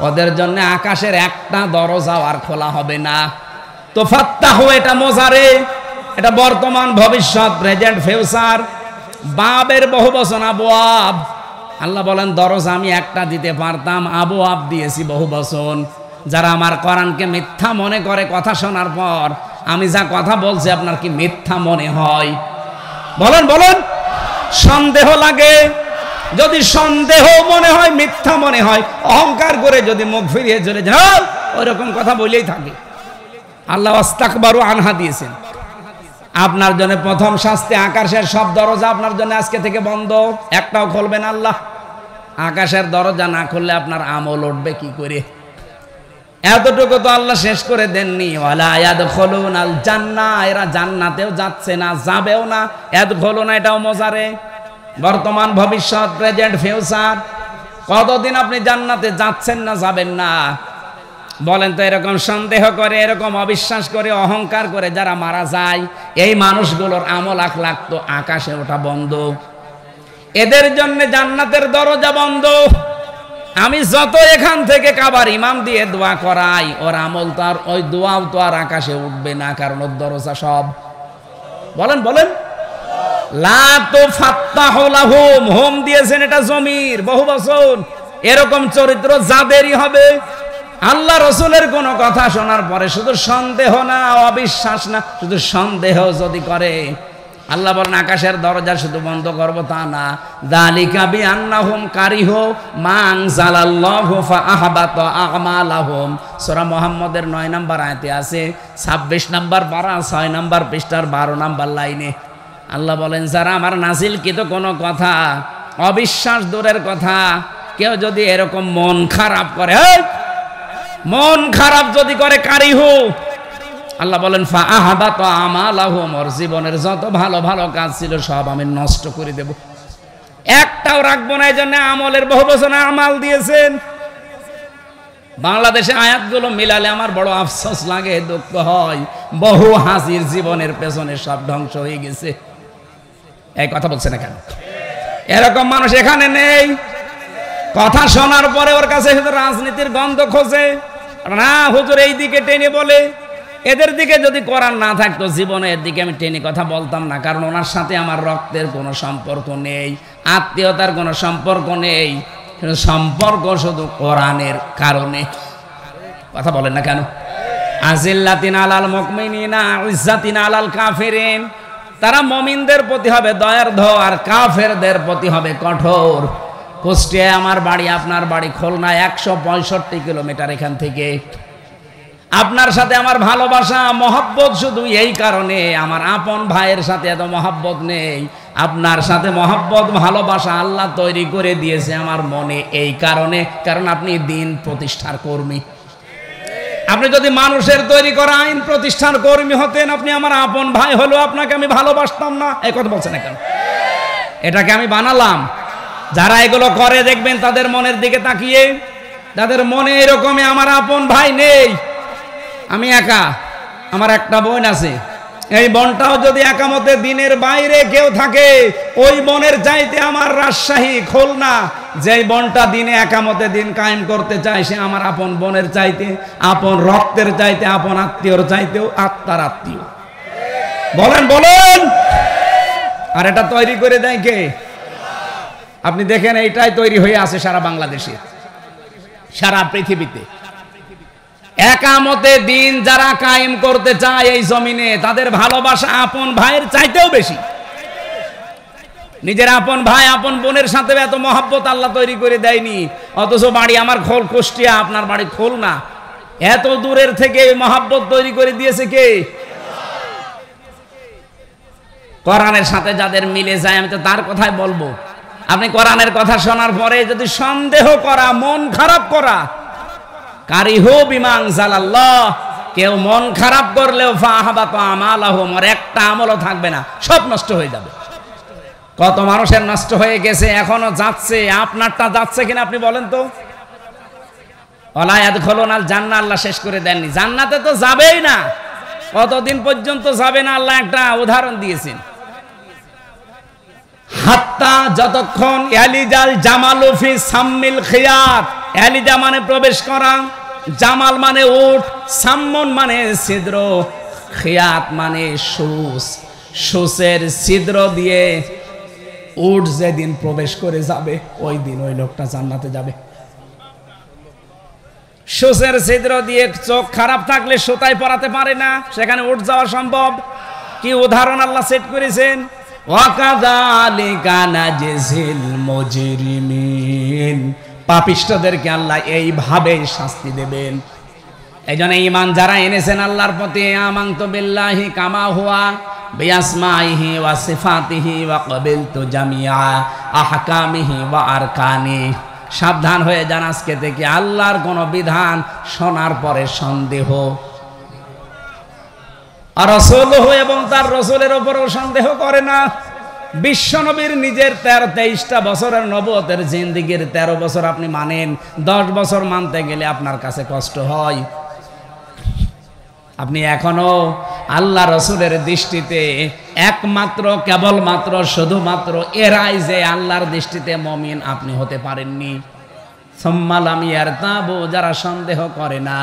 ওদের জন্য আকাশের একটা দরজাও আর খোলা হবে না। তুফাত্তাহু এটা মোজারে, এটা বর্তমান ভবিষ্যৎ, প্রেজেন্ট ফিউচার। বাবের বহুবচন আবওয়াব। আল্লাহ বলেন, দরজা আমি একটা দিতে পারতাম, আবওয়াব দিয়েছি বহুবচন। যারা আমার কোরআনকে মিথ্যা মনে করে, কথা শোনার পর আমি যা কথা বলছি আপনার কি মিথ্যা মনে হয়? বলেন বলেন। সন্দেহ লাগে? যদি সন্দেহ মনে হয়, মিথ্যা মনে হয়, অহংকার করে যদি মুখ ফিরিয়ে চলে যাও, ওই রকম কথা বলেই থাকে। আল্লাহ ওয়াস্তাকবারু আনহা দিয়েছেন। আপনার জন্য প্রথম শাস্তি, আকাশের সব দরজা আপনার জন্য আজকে থেকে বন্ধ, একটাও খুলবেন আল্লাহ। আকাশের দরজা না খুললে আপনার আমল উঠবে কি করে? এতটুকু তো আল্লাহ শেষ করে দেননি। ওয়ালা ইয়াদখুলুনাল জান্নাহ, এরা জান্নাতেও যাচ্ছে না, যাবেও না। ইয়াদখুলুনা এটাও মোজারে, বর্তমান ভবিষ্যৎ, প্রেজেন্ট ফিউচার। কতদিন আপনি জান্নাতে যাচ্ছেন না, যাবেন না? বলেন তো। এরকম সন্দেহ করে, এরকম অবিশ্বাস করে, অহংকার করে যারা মারা যায়, এই মানুষগুলোর আমল আখলাক তো আকাশে ওঠা বন্ধ। এদের জন্য জান্নাতের দরজা বন্ধ। আমি যত এখান থেকে কাবার ইমাম দিয়ে দোয়া করাই, ওর আমল তো আর, ওই দোয়াও তো আর আকাশে উঠবে না, কারণ ওর দরজা সব। বলেন বলেন। লা তুফাত্তাহু লাহুম, হোম দিয়েছেন, এটা জমির বহুবচন। এরকম চরিত্র যাদেরই হবে, আল্লাহ রসুলের কোন কথা শোনার পরে শুধু সন্দেহ না, অবিশ্বাস না, শুধু সন্দেহ যদি করে, আল্লাহ বলেন আকাশের দরজা শুধু বন্ধ করব তা না, যালিকা বিআন্নাহুম কারিহু মা আনজালাল্লাহু ফাআহবাতা আমালাহুম। সূরা মুহাম্মদের 9 নম্বর আয়াতে আছে, 26 নম্বর পারা 6 নম্বর পৃষ্ঠার 12 নম্বর লাইনে আল্লাহ বলেন যারা আমার নাজিলকৃত কোনো কথা অবিশ্বাস দূরের কথা, কেউ যদি এরকম মন খারাপ করে, মন খারাপ যদি করে, কারিহু, আল্লাহ বলেন ফাআহবাতা আমালাহুম, ওর জীবনের যত ভালো ভালো কাজ ছিল সব আমি নষ্ট করে দেব, একটাও রাখবো না। এই জন্য আমলের বহু বছর আমাল দিয়েছেন। বাংলাদেশে আয়াতগুলো মিলালে আমার বড় আফসোস লাগে, দুঃখ হয়, বহু হাজির জীবনের পেছনে সব ধ্বংস হয়ে গেছে। এই কথা বলছে না কেন? এরকম মানুষ এখানে নেই। কথা শোনার পরে ওর কাছে শুধু রাজনীতির গন্ধ খোঁজে, না হুজুর এই দিকে টেনে বলে। এদের দিকে যদি কোরআন না থাকতো জীবনে এর দিকে আমি টেনে কথা বলতাম না, কারণ ওনার সাথে আমার রক্তের কোনো সম্পর্ক নেই, আত্মীয়তার কোনো সম্পর্ক নেই, সম্পর্ক শুধু কোরআনের কারণে। কথা বলেন না কেন? আজিল্লাতিন আলাল মুমিনিনা ইজ্জাতিন আলাল কাফিরিন, তারা মুমিনদের প্রতি হবে দয়ার্ধ আর কাফেরদের প্রতি হবে কঠোর। কুষ্টিয়ায় আমার বাড়ি, আপনার বাড়ি খুলনা, 165 কিলোমিটার এখান থেকে। আপনার সাথে আমার ভালোবাসা মহব্বত শুধু এই কারণে, আমার আপন ভাইয়ের সাথে এত মহব্বত নেই। আপনার সাথে মহব্বত ভালোবাসা আল্লাহ তৈরি করে দিয়েছে আমার মনে এই কারণে, কারণ আপনি দিন প্রতিষ্ঠার কর্মী। আপনি যদি মানুষের তৈরি করা আইন প্রতিষ্ঠার কর্মী হতেন, আপনি আমার আপন ভাই হলেও আপনাকে আমি ভালোবাসতাম না। এই কথা বলছেন কেন? এটাকে আমি বানালাম। যারা এগুলো করে দেখবেন তাদের মনের দিকে তাকিয়ে, তাদের মনে এরকমই আমার আপন ভাই নেই, আমি একা, আমার একটা বোন আছে। এই বোনটাও যদি একামতে দিনের বাইরে কেউ থাকে, ওই বোনের চাইতে আমার রাজশাহী খুলনা যেই বোনটা দিনে একামতে দিন কায়েম করতে চায়, সে আমার আপন বোনের চাইতে, আপন রক্তের চাইতে, আপন আত্মীয়র চাইতেও আত্মার আত্মীয়। বলেন বলেন। আর এটা তৈরি করে দেয় কে? আপনি দেখেন এইটাই তৈরি হয়ে আছে সারা বাংলাদেশে, সারা পৃথিবীতে। একামতে দিন যারা কায়েম করতে চায় এই জমিনে, তাদের ভালোবাসা আপন ভাইয়ের চাইতেও বেশি। নিজের আপন ভাই আপন বোনের সাথে এত মহব্বত আল্লাহ তৈরি করে দেয়নি, অথচ বাড়ি আমার কুষ্টিয়া, আপনার বাড়ি খুলনা। এত দূরের থেকে মহব্বত তৈরি করে দিয়েছে কে? কোরআনের সাথে যাদের মিলে যায়, আমি তো তার কথাই বলবো। আপনি কোরআনের কথা শোনার পরে যদি সন্দেহ করা, মন খারাপ করা, কারিহু বিমা আনজালাল্লাহ, কেউ মন খারাপ করলেও ফাআহবাতা আমালাহুম, আর একটা আমলও থাকবে না, সব নষ্ট হয়ে যাবে। কত মানুষের নষ্ট হয়ে গেছে, এখনো যাচ্ছে। আপনারটা যাচ্ছে কিনা আপনি বলেন তো? ওয়ালা ইয়াদখুলুনাল জান্নাহ, আল্লাহ শেষ করে দেননি। জান্নাতে তো যাবেই না, কতদিন পর্যন্ত যাবে না আল্লাহ একটা উদাহরণ দিয়েছেন। হাত্তা, যতক্ষণ ইয়ালিজাল জামালু ফি সাম্মিল খিয়াত, ইয়ালিজা মানে প্রবেশ করা, জামাল মানে উট, সাম্মন মানে ছিদ্র, খিয়াত মানে সুস, সুসের ছিদ্র দিয়ে উট যেদিন প্রবেশ করে যাবে, ওই দিন ওই লোকটা জান্নাতে যাবে। সুসের ছিদ্র দিয়ে চোখ খারাপ থাকলে সুতায় পরাতে পারে না, সেখানে উট যাওয়া সম্ভব। কি উদাহরণ আল্লাহ সেট করেছেন। ওয়াকাযালিকা নাজজিল মুজরিমিন, পাপিষ্ঠদেরকে আল্লাহ এইভাবে শাস্তি দেবেন। এইজন্য ঈমান যারা এনেছেন আল্লাহর প্রতি, আমানতু বিল্লাহি কামা হুয়া বিআসমাইহি ওয়া সিফাতিহি ওয়া ক্বাবিলতু জামিআ আহকামিহি ওয়া আরকানি, সাবধান হয়ে যান আজকে থেকে আল্লাহর কোন বিধান শোনার পরে সন্দেহ, আর রাসূলুহু এবং তার রাসূলের উপরও সন্দেহ করে না। বিশ্বনবীর নিজের 23টা বছরের নবুয়তের জিন্দেগির 13 বছর আপনি মানেন, 10 বছর মানতে গেলে আপনার কাছে কষ্ট হয়। আপনি এখনো আল্লাহ রসুলের দৃষ্টিতে একমাত্র, কেবলমাত্র, শুধুমাত্র এরাই যে আল্লাহর দৃষ্টিতে মুমিন, আপনি হতে পারেননি। যারা সন্দেহ করে না,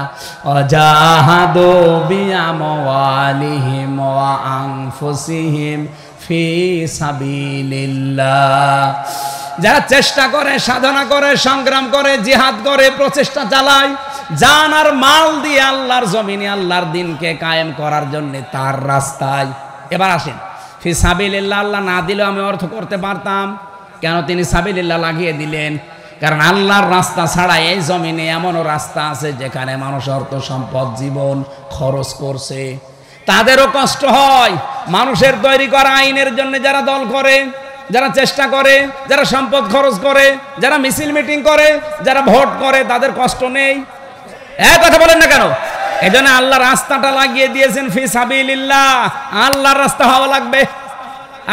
অজাহাদু বিআমওয়ালিহিম ওয়া আনফুসিহিম ফি সাবিলিল্লাহ, যারা চেষ্টা করে, সাধনা করে, সংগ্রাম করে, জিহাদ করে, প্রচেষ্টা চালায় জান আর মাল দিয়ে আল্লাহর জমিনে আল্লাহর দিনকে কায়েম করার জন্য তার রাস্তায়। এবার আসেন, ফি সাবিলিল্লাহ আল্লাহ না দিলেও আমি অর্থ করতে পারতাম, কেন তিনি সাবিলিল্লাহ লাগিয়ে দিলেন? কারণ আল্লাহর রাস্তা ছাড়া এই জমিনে এমনও রাস্তা আছে যেখানে মানুষ অর্থ সম্পদ জীবন খরচ করছে, তাদেরও কষ্ট হয়। মানুষের তৈরি করা আইনের জন্য যারা দল করে, যারা চেষ্টা করে, যারা সম্পদ খরচ করে, যারা মিছিল মিটিং করে, যারা ভোট করে, তাদের কষ্ট নেই? কথা বলেন না কেন? এই জন্য আল্লাহ রাস্তাটা লাগিয়ে দিয়েছেন ফি সাবিলিল্লাহ। আল্লাহর রাস্তা হওয়া লাগবে।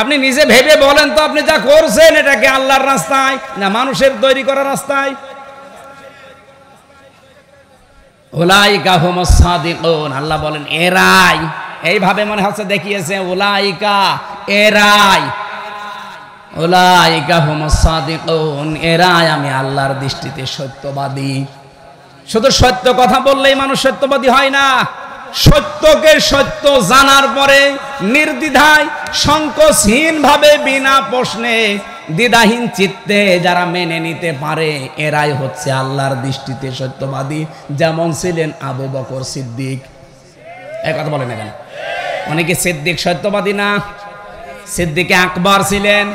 আপনি নিজে ভেবে বলেন তো, আপনি যা করছেন এটাকে আল্লাহর রাস্তায় না মানুষের তৈরি করা রাস্তায়? উলাইকা হুমুস সাদিকুন, আল্লাহ বলেন এরাই, এইভাবে মনে হচ্ছে দেখিয়েছে, উলাইকা এরাই, উলাইকা হুমুস সাদিকুন, এরাই আমি আল্লাহর দৃষ্টিতে সত্যবাদী। শুধু সত্য কথা বললেই মানুষ সত্যবাদী হয় না, সত্যকে সত্য জানার পরে নির্দ্বিধায় সংকোচহীন ভাবে বিনা প্রশ্নে দ্বিধাহীন চিত্তে যারা মেনে নিতে পারে এরাই হচ্ছে আল্লাহর দৃষ্টিতে সত্যবাদী। যেমন ছিলেন আবু বকর সিদ্দিক। এই কথা বলে না কেন? অনেকে সিদ্দিক সত্যবাদী না, সিদ্দিকে আকবর ছিলেন।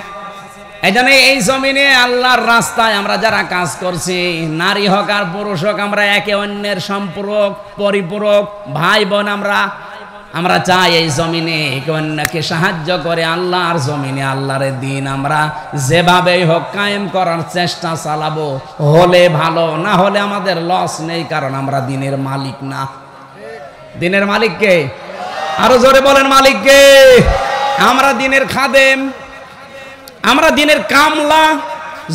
এই জন্য এই জমিনে আল্লাহর রাস্তায় আমরা যারা কাজ করছি, নারী হোক আর পুরুষ হোক, আমরা একে অন্যের সম্পূরক পরিপূরক ভাই বোন। আমরা চাই এই জমিনে একে অন্যকে সাহায্য করে আল্লাহর জমিনে আল্লাহর দিন আমরা যেভাবেই হোক কায়েম করার চেষ্টা চালাবো। হলে ভালো, না হলে আমাদের লস নেই, কারণ আমরা দিনের মালিক না। দিনের মালিক কে? আরো জোরে বলেন, মালিক কে? আমরা দিনের খাদেম, আমরা দিনের কামলা,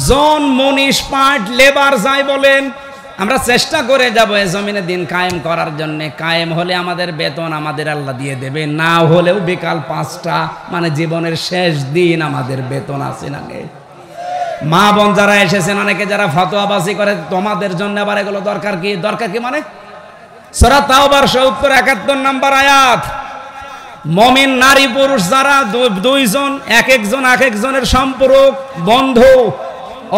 জন, মনীষ, পাট, লেবার যাই বলেন, আমরা চেষ্টা করে যাব এই জমিনে দিন কায়েম করার জন্য। কায়েম হলে আমাদের বেতন আমাদের আল্লাহ দিয়ে দেবে, না হলেও বিকাল 5টা মানে জীবনের শেষ দিন আমাদের বেতন আছে না? মা বোন যারা এসেছেন, অনেকে যারা ফতোয়াবাজি করে, তোমাদের জন্য আবার এগুলো দরকার কি? দরকার কি মানে সূরা তাওবার 70-71 নম্বর আয়াত, মুমিন নারী পুরুষ যারা দুইজন, এক একজনের সম্পর্ক, বন্ধু,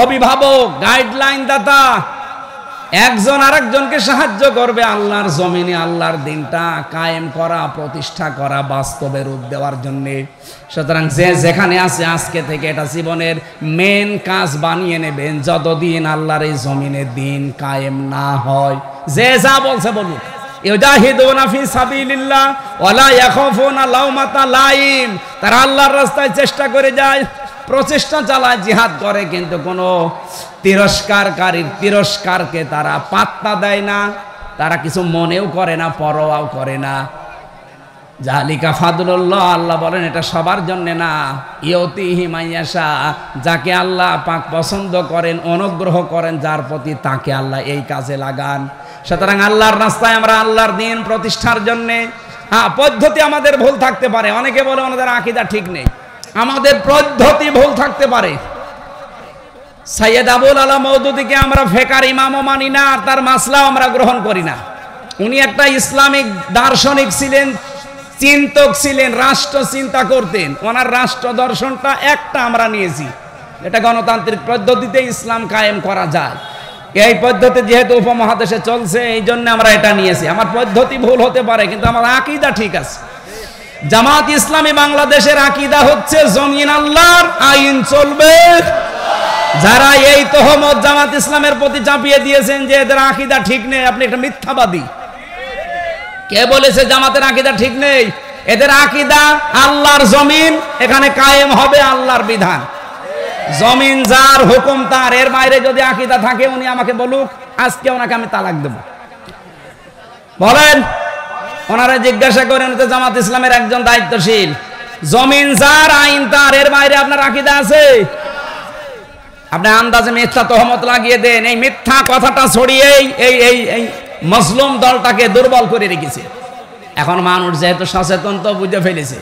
অভিভাবক, গাইডলাইন দাতা, একজন আরেকজনকে সাহায্য করবে আল্লাহর জমিনে আল্লাহর দিনটা কায়েম করা, প্রতিষ্ঠা করা, বাস্তবে রূপ দেওয়ার জন্য। সুতরাং যে যেখানে আছে আজকে থেকে এটা জীবনের মেন কাজ বানিয়ে নেবেন, যতদিন আল্লাহর এই জমিনে দিন কায়েম না হয়। যে যা বলছে বলুক, ইউজাহিদুনা ফি সাবিলিল্লাহ ওয়ালা ইয়াখাফুনা লাউমাতা লাইম, তারা আল্লাহর রাস্তায় চেষ্টা করে যায়, প্রচেষ্টা চালায়, জিহাদ করে, কিন্তু কোনো তিরস্কারকে তারা পাত্তা দেয় না, তারা কিছু মনেও করে না, পরোয়াও করে না। জালিকা ফাদলুল্লাহ, আল্লাহ বলেন এটা সবার জন্য না, ইউতিহি মাইয়াশা, যাকে আল্লাহ পাক পছন্দ করেন, অনুগ্রহ করেন যার প্রতি, তাকে আল্লাহ এই কাজে লাগান। সুতরাং আল্লাহর রাস্তায় আমরা আল্লাহর দিন প্রতিষ্ঠার জন্য, পদ্ধতি আমাদের ভুল থাকতে পারে, অনেকে বলে ওনাদের আকীদা ঠিক নেই, আমাদের পদ্ধতি ভুল থাকতে পারে। সৈয়দ আবুল আলা মওদুদীকে আমরা ফেকার ইমামও মানি না, আর তার মাসলাও আমরা গ্রহণ করি না। উনি একটা ইসলামিক দার্শনিক ছিলেন, চিন্তক ছিলেন, রাষ্ট্র চিন্তা করতেন। ওনার রাষ্ট্র দর্শনটা একটা আমরা নিয়েছি, এটা গণতান্ত্রিক পদ্ধতিতে ইসলাম কায়েম করা যায়। এই পদ্ধতি যেহেতু উপমহাদেশে চলছে, এই জন্য আমরা এটা নিয়েছি। আমার পদ্ধতি ভুল হতে পারে, কিন্তু আমার আকীদা ঠিক আছে। জামাত ইসলামী বাংলাদেশের আকীদা হচ্ছে জমিন আল্লাহর, আইন চলবে। যারা এই তহমত জামাত ইসলামের প্রতি চাপিয়ে দিয়েছেন যে এদের আকীদা ঠিক নেই, আপনি একটা মিথ্যাবাদী। কে বলেছে জামাতের আকীদা ঠিক নেই? এদের আকীদা আল্লাহর জমিন, এখানে কায়েম হবে আল্লাহর বিধান, জমিন যার, হুকুম তার। এর বাইরে যদি আকীদা থাকে উনি আমাকে বলুক, আজকে ওনাকে আমি তালাক দেব। বলেন, ওনারা জিজ্ঞাসা করেন, তো জামাত ইসলামের একজন দায়িত্বশীল, জমিন যার, আইন তার, এর বাইরে আপনার আকীদা আছে? আপনি আন্দাজে মিথ্যা তহমত লাগিয়ে দেন। এই মিথ্যা কথাটা ছড়িয়ে এই মুসলিম দলটাকে দুর্বল করে রেখেছে। এখন মানুষ যেহেতু সচেতন, তো বুঝে ফেলেছে,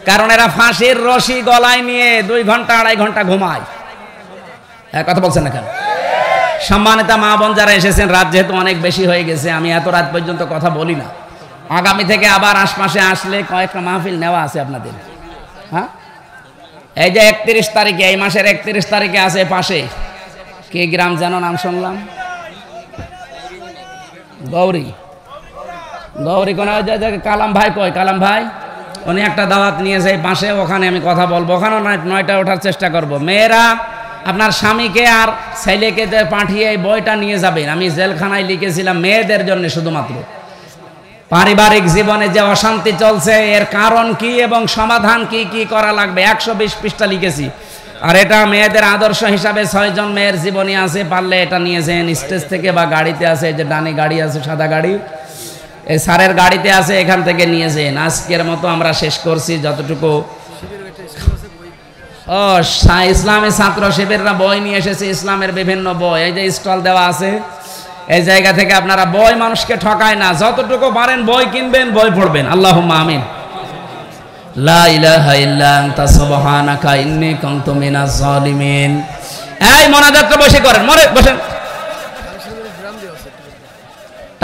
কারণ এরা ফাঁসির রশি গলায় নিয়ে 2 ঘন্টা 2.5 ঘন্টা ঘুমায়। কথা বলছেন না কেন? সম্মানিত মা বোন যারা এসেছেন, রাত যেহেতু অনেক বেশি হয়ে গেছে, আমি এত রাত পর্যন্ত কথা বলি না। আগামী থেকে আবার আশপাশে আসলে কয়েকটা মাহফিল নেওয়া আছে আপনাদের। হ্যাঁ, এই যে 31 তারিখে, এই মাসের 31 তারিখে আছে পাশে কি গ্রাম যেন নাম শুনলাম, গৌরী কোন কালাম ভাই কয়, কালাম ভাই উনি একটা দাওয়াত নিয়েছে এই পাশে, ওখানে আমি কথা বলবো, ওখানেও 9টায় ওঠার চেষ্টা করব। মেয়েরা আপনার স্বামীকে আর ছেলেকে পাঠিয়ে এই বইটা নিয়ে যাবেন। আমি জেলখানায় লিখেছিলাম মেয়েদের জন্য শুধুমাত্র, পারিবারিক জীবনে যে অশান্তি চলছে এর কারণ কি এবং সমাধান কি কি করা লাগবে, 120 পৃষ্ঠা লিখেছি। আর এটা মেয়েদের আদর্শ হিসাবে 6 জন মেয়ের জীবনী আছে, পারলে এটা নিয়েছেন স্টেজ থেকে বা গাড়িতে আছে, যে ডানে গাড়ি আছে সাদা গাড়ি, এই স্যারের গাড়িতে আছে, এখান থেকে নিয়েছেন। আজকের মতো আমরা শেষ করছি যতটুকু। ও ইসলামী ছাত্র শিবিররা বই নিয়ে এসেছে, ইসলামের বিভিন্ন বই, এই যে স্টল দেওয়া আছে, এই জায়গা থেকে আপনারা বই মানুষকে ঠকায় না, যতটুকু পারেন বই কিনবেন, বই পড়বেন। আল্লাহুম্মা আমিন। লা ইলাহা ইল্লা আনতা সুবহানাকা ইন্নী কুনতু মিনাজ জালিমিন। এই মোনাজাতটা বসে করেন, বসেন।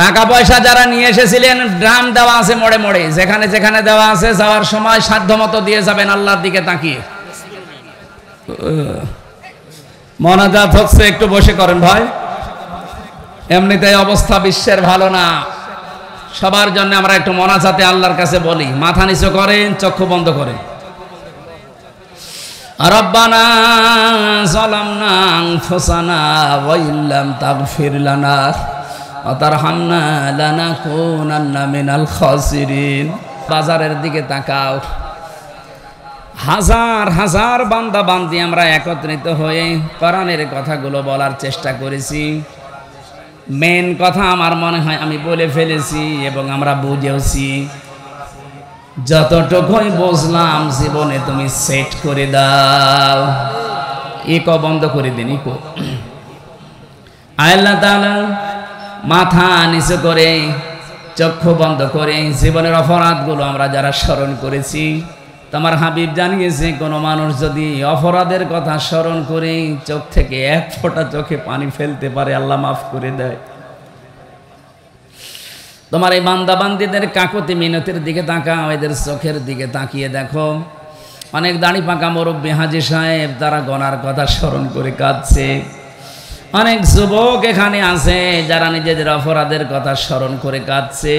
টাকা পয়সা যারা নিয়ে এসেছিলেন ড্রাম দেওয়া আছে মোড়ে মোড়ে, যেখানে যেখানে দেওয়া আছে, যাওয়ার সময় সাধ্যমতো দিয়ে যাবেন আল্লাহর দিকে তাকিয়ে। মোনাজাত হচ্ছে, একটু বসে করেন ভাই। এমনিতে অবস্থা বিশ্বের ভালো না, সবার জন্য আমরা একটু মোনাজাতে আল্লাহর কাছে বলি। মাথা নিচু করেন, চক্ষু বন্ধ করেন। রব্বানা যালামনা আনফুসানা ওয়া ইল্লাম তাগফির লানা ওয়া তারহামনা লানাকুনান্না মিনাল খাসিরিন। বাজারের দিকে তাকাও, হাজার হাজার বান্দা বান্দি আমরা একত্রিত হয়ে কোরআনের কথাগুলো বলার চেষ্টা করেছি। মেন কথা আমার মনে হয় আমি বলে ফেলেছি এবং আমরা বুঝেওছি। যতটুকুই বুঝলাম জীবনে তুমি সেট করে দাও। ইকো বন্ধ করে দিন, ইকো। আল্লাহ তাআলা মাথা নিচু করে চক্ষু বন্ধ করে জীবনের অপরাধগুলো আমরা যারা স্মরণ করেছি, তোমার হাবিব জানিয়েছে কোনো মানুষ যদি অপরাধের কথা স্মরণ করে চোখ থেকে 1 ফোঁটা চোখে পানি ফেলতে পারে, আল্লাহ মাফ করে দেয়। তোমার এই বান্দা বান্দিদের কাকুতি মিনতির দিকে তাকাও, এদের চোখের দিকে তাকিয়ে দেখো। অনেক দাড়ি পাকা মুরব্বী হাজী সাহেব, তারা গনার কথা স্মরণ করে কাঁদছে। অনেক যুবক এখানে আছে যারা নিজেদের অপরাধের কথা স্মরণ করে কাঁদছে।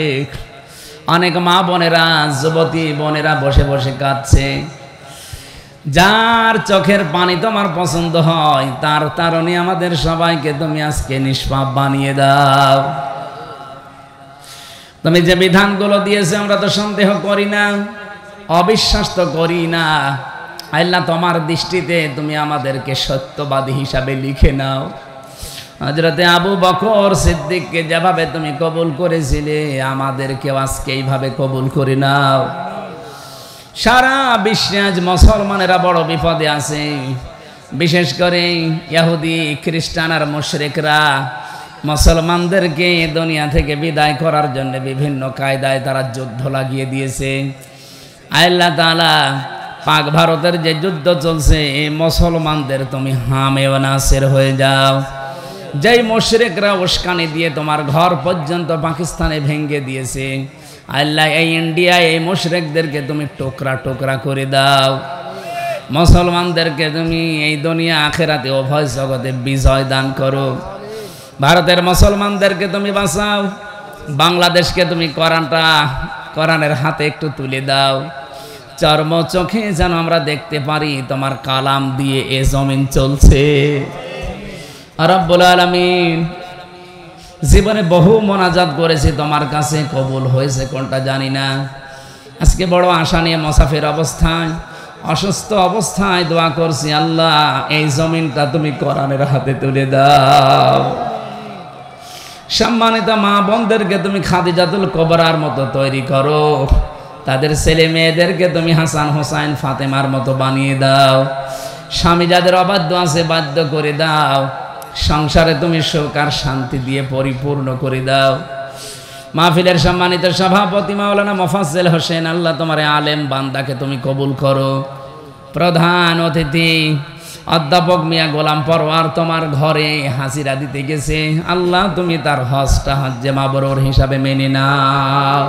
অনেক মা বোনেরা, যুবতী বোনেরা বসে বসে কাঁদছে। যার চোখের পানি তোমার পছন্দ হয় তার তারণে আমাদের সবাইকে তুমি আজকে নিষ্পাপ বানিয়ে দাও। তুমি যে বিধানগুলো দিয়েছে আমরা তো সন্দেহ করি না, অবিশ্বাস তো করি না। আল্লাহ তোমার দৃষ্টিতে তুমি আমাদেরকে সত্যবাদী হিসাবে লিখে নাও। হযরতে আবু বকর সিদ্দিককে যেভাবে তুমি কবুল করেছিলে আমাদেরকেও আজকে এইভাবে কবুল করে নাও। সারা বিশ্বে আজ মুসলমানেরা বড় বিপদে আছে, বিশেষ করে ইহুদি খ্রিস্টান আর মুশরিকরা মুসলমানদেরকে দুনিয়া থেকে বিদায় করার জন্য বিভিন্ন কায়দায় তারা যুদ্ধ লাগিয়ে দিয়েছে। আল্লাহ তাআলা পাক ভারতের যে যুদ্ধ চলছে এই মুসলমানদের তুমি হামে ও নাসির হয়ে যাও। যেই মুশরিকরা উস্কানি দিয়ে তোমার ঘর পর্যন্ত পাকিস্তানে ভেঙে দিয়েছে, আল্লাহ এই ইন্ডিয়া এই মুশরিকদেরকে তুমি টুকরা টুকরা করে দাও। মুসলমানদেরকে তুমি এই দুনিয়া আখিরাতে উভয় জগতে বিজয় দান করো। ভারতের মুসলমানদেরকে তুমি বাঁচাও, বাংলাদেশকে তুমি কোরআনের হাতে একটু তুলে দাও। চর্ম চোখে যেন আমরা দেখতে পারি তোমার কালাম দিয়ে এ জমিন চলছে। রব্বুল আলামিন, জীবনে বহু মোনাজাত করেছি তোমার কাছে, কবুল হয়েছে কোনটা জানি না। আজকে বড় আশা নিয়ে মুসাফির অবস্থায়, অসুস্থ অবস্থায় দোয়া করছি, আল্লাহ এই জমিনটা তুমি কোরআনের হাতে তুলে দাও। সম্মানিত মা বোনদেরকে তুমি খাদিজাতুল কুবরার মতো তৈরি করো, তাদের ছেলে মেয়েদেরকে তুমি হাসান হোসাইন ফাতেমার মতো বানিয়ে দাও। স্বামী যাদের অবাধ্য আছে বাধ্য করে দাও, সংসারে তুমি সুখ আর শান্তি দিয়ে পরিপূর্ণ করে দাও। মাহফিলের সম্মানিত সভাপতি মাওলানা মোফাজ্জেল হোসেন, আল্লাহ তোমার আলেম বান্দাকে তুমি কবুল করো। প্রধান অতিথি অধ্যাপক মিয়া গোলাম পরওয়ার তোমার ঘরে হাজিরা দিতে গেছে, আল্লাহ তুমি তার হজটা হজ্জে মাবরুর হিসাবে মেনে নাও।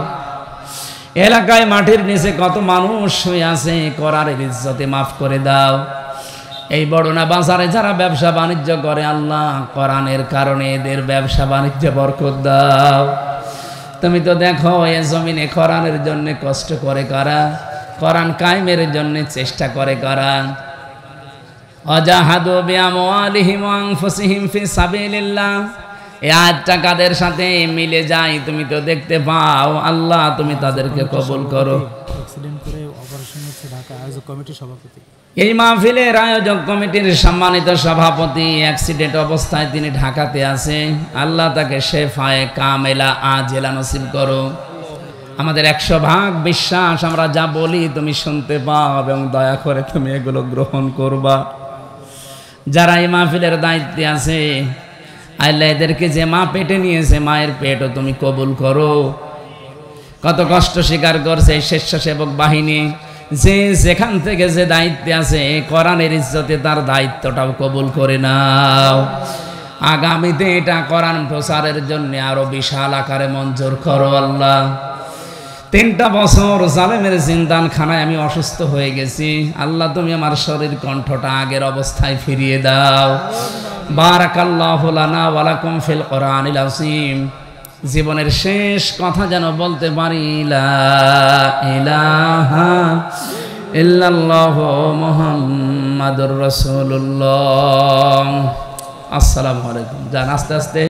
এলাকায় মাটির নিচে কত মানুষ শুয়ে আছে, কোরআনের ইজ্জতে মাফ করে দাও। এই বড়না বাজারে যারা ব্যবসা বাণিজ্য করে আল্লাহ, কোরআনের কারণে এদের ব্যবসা বাণিজ্যে বরকত দাও। তুমি তো দেখো এ জমিনে কোরআনের জন্য কষ্ট করে কারা, কোরআন কায়েমের জন্য চেষ্টা করে কারা। অজাহাদু বিআমওয়ালিহিম ওয়া আনফুসিহিম ফি সাবিলিল্লাহ, এই আয়াতটা কাদের সাথে মিলে যায় তুমি তো দেখতে পাও। আল্লাহ তুমি তাদেরকে কবুল করো। এই মাহফিলের আয়োজক কমিটির সম্মানিত সভাপতি অ্যাক্সিডেন্ট অবস্থায় তিনি ঢাকাতে আছে, আল্লাহ তাকে শেফায়ে কামেলা আজেলা নসিব করো। আমাদের 100% বিশ্বাস আমরা যা বলি তুমি শুনতে পাও এবং দয়া করে তুমি এগুলো গ্রহণ করবা। যারা এই মাহফিলের দায়িত্বে আছে আল্লাহ এদেরকে যে মা পেটে নিয়েছে মায়ের পেটও তুমি কবুল করো। কত কষ্ট স্বীকার করছে এই স্বেচ্ছাসেবক বাহিনী, যে যেখান থেকে যে দায়িত্বে আছে কোরআনের ইজ্জতে তার দায়িত্বটাও কবুল করে নাও। আগামীতে এটা কোরআন প্রচারের জন্য আরো বিশাল আকারে মঞ্জুর করো আল্লাহ। 3টা বছর জালেমের জিন্দানখানায় আমি অসুস্থ হয়ে গেছি, আল্লাহ তুমি আমার শরীর কণ্ঠটা আগের অবস্থায় ফিরিয়ে দাও। বারাকাল্লাহু লানা ওয়া লাকুম ফিল কোরআনিল আযীম। জীবনের শেষ কথা যেন বলতে পারি লা ইলাহা ইল্লাল্লাহু মুহাম্মাদুর রাসূলুল্লাহ। আসসালামু আলাইকুম। যান আস্তে আস্তে।